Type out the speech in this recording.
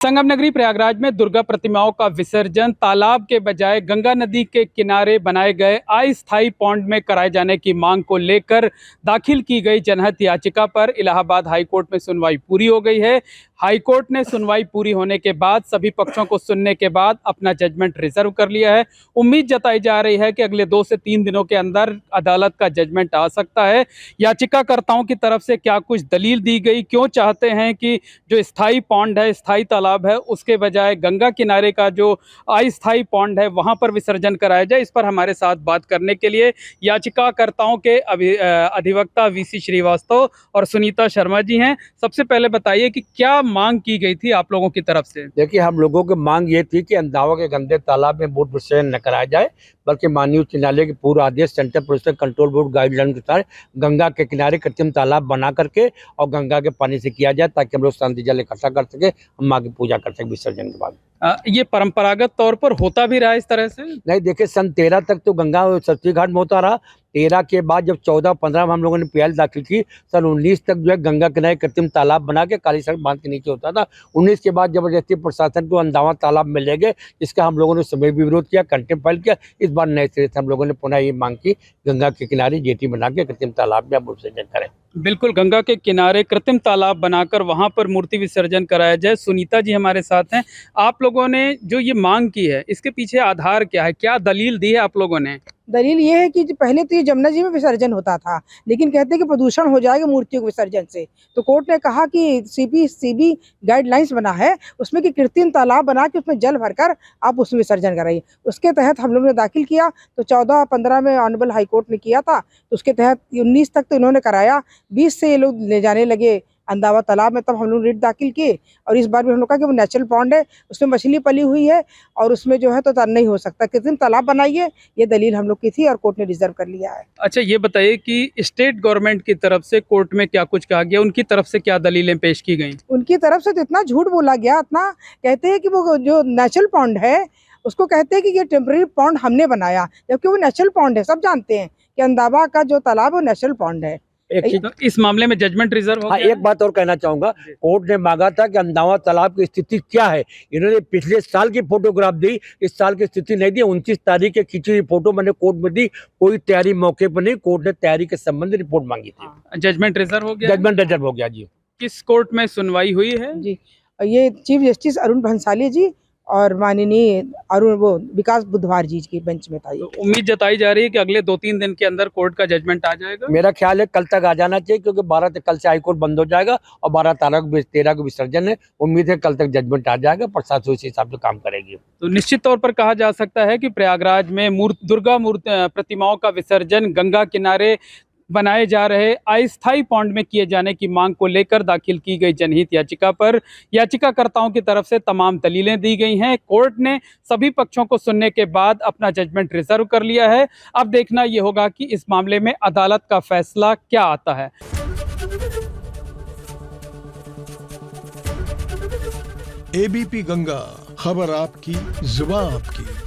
संगम नगरी प्रयागराज में दुर्गा प्रतिमाओं का विसर्जन तालाब के बजाय गंगा नदी के किनारे बनाए गए अस्थायी पॉन्ड में कराए जाने की मांग को लेकर दाखिल की गई जनहित याचिका पर इलाहाबाद हाईकोर्ट में सुनवाई पूरी हो गई है। हाईकोर्ट ने सुनवाई पूरी होने के बाद सभी पक्षों को सुनने के बाद अपना जजमेंट रिजर्व कर लिया है। उम्मीद जताई जा रही है कि अगले 2 से 3 दिनों के अंदर अदालत का जजमेंट आ सकता है। याचिकाकर्ताओं की तरफ से क्या कुछ दलील दी गई, क्यों चाहते हैं कि जो स्थायी पॉन्ड है, स्थायी तालाब है, उसके बजाय गंगा किनारे का जो अस्थायी पॉन्ड है वहां पर विसर्जन कराया जाए, इस पर हमारे साथ बात करने के लिए याचिकाकर्ताओं के अधिवक्ता वीसी श्रीवास्तव और सुनीता शर्मा जी हैं। सबसे पहले बताइए कि क्या मांग की गई थी आप लोगों की तरफ से? देखिए, हम लोगों की मांग ये थी कि अंदावा के गंदे तालाब में मूत्र विसर्जन न कराया जाए, बल्कि माननीय उच्च न्यायालय के पूर्व आदेश central pollution control board guideline के अनुसार गंगा के किनारे कृत्रिम तालाब बना करके और गंगा के पानी से किया जाए, ताकि हम लोग शांति जल इकट्ठा कर सके, हम माँ की पूजा कर सके विसर्जन के बाद। ये परंपरागत तौर पर होता भी रहा इस तरह से? नहीं, देखिए, सन 13 तक तो गंगा सरस्वती घाट में होता रहा। 13 के बाद जब 14-15 में हम लोगों ने पीएल दाखिल की, सन 19 तक जो है गंगा किनारे कृत्रिम तालाब बना के काली सड़क बांध के नीचे होता था। 19 के बाद जबरदस्ती प्रशासन को अंदावा तालाब में ले गए, इसका हम लोगों ने समय भी विरोध किया, कंटेम्प्ट फाइल किया। इस बार नए सिरे से हम लोगों ने पुनः ये मांग की, गंगा के किनारे जेटी बना के कृत्रिम तालाब में अब विसर्जन करें। बिल्कुल, गंगा के किनारे कृत्रिम तालाब बनाकर वहां पर मूर्ति विसर्जन कराया जाए। सुनीता जी हमारे साथ हैं। आप लोगों ने जो ये मांग की है, इसके पीछे आधार क्या है, क्या दलील दी है आप लोगों ने? दलील ये है कि पहले तो ये जमुना जी में विसर्जन होता था, लेकिन कहते हैं कि प्रदूषण हो जाएगा मूर्तियों के विसर्जन से। तो कोर्ट ने कहा कि सीबी गाइडलाइंस बना है उसमें कि कृत्रिम तालाब बना के उसमें जल भरकर आप उसमें विसर्जन कराइए। उसके तहत हम लोग ने दाखिल किया, तो 14-15 में ऑनरेबल हाई कोर्ट ने किया था, तो उसके तहत 19 तक तो इन्होंने कराया। 20 से ये लोग ले जाने लगे अंदावा तालाब में, तब हम लोग रिट दाखिल किए। और इस बार भी हम लोग कहा कि वो नेचुरल पॉन्ड है, उसमें मछली पली हुई है और उसमें जो है तो तैरना नहीं हो सकता, कृत्रिम तालाब बनाइए, ये दलील हम लोग की थी और कोर्ट ने रिजर्व कर लिया है। अच्छा, ये बताइए कि स्टेट गवर्नमेंट की तरफ से कोर्ट में क्या कुछ कहा गया, उनकी तरफ से क्या दलीलें पेश की गई? उनकी तरफ से तो इतना झूठ बोला गया, इतना कहते हैं कि वो जो नेचुरल पॉन्ड है उसको कहते हैं कि ये टेम्परेरी पॉन्ड हमने बनाया, जबकि वो नेचुरल पॉन्ड है। सब जानते हैं कि अंदावा का जो तालाब है वो नेचुरल पॉन्ड है। तो इस मामले में जजमेंट रिजर्व हो हाँ, गया? एक बात और कहना चाहूंगा, कोर्ट ने मांगा था कि अंदावा तालाब की स्थिति क्या है। इन्होंने पिछले साल की फोटोग्राफ दी, इस साल की स्थिति नहीं दी। 29 तारीख के खींची हुई फोटो मैंने कोर्ट में दी, कोई तैयारी मौके पर नहीं। कोर्ट ने तैयारी के संबंध रिपोर्ट मांगी थी। जजमेंट रिजर्व हो गया? जजमेंट रिजर्व हो गया जी। किस कोर्ट में सुनवाई हुई है? जी, ये चीफ जस्टिस अरुण भंसाली जी और माननीय विकास बुधवार जी की बेंच में था। तो उम्मीद जताई जा रही है कि अगले 2-3 दिन के अंदर कोर्ट का जजमेंट आ जाएगा। मेरा ख्याल है कल तक आ जाना चाहिए, क्योंकि 12 तक कल से हाईकोर्ट बंद हो जाएगा और 13 को विसर्जन है। उम्मीद है कल तक जजमेंट आ जाएगा, प्रशासन उस हिसाब से काम करेगी। तो निश्चित तौर पर कहा जा सकता है कि प्रयागराज में दुर्गा प्रतिमाओं का विसर्जन गंगा किनारे बनाए जा रहे अस्थायी पॉन्ड में किए जाने की मांग को लेकर दाखिल की गई जनहित याचिका पर याचिकाकर्ताओं की तरफ से तमाम दलीलें दी गई हैं। कोर्ट ने सभी पक्षों को सुनने के बाद अपना जजमेंट रिजर्व कर लिया है। अब देखना यह होगा कि इस मामले में अदालत का फैसला क्या आता है। एबीपी गंगा, खबर आपकी, जुबान आपकी।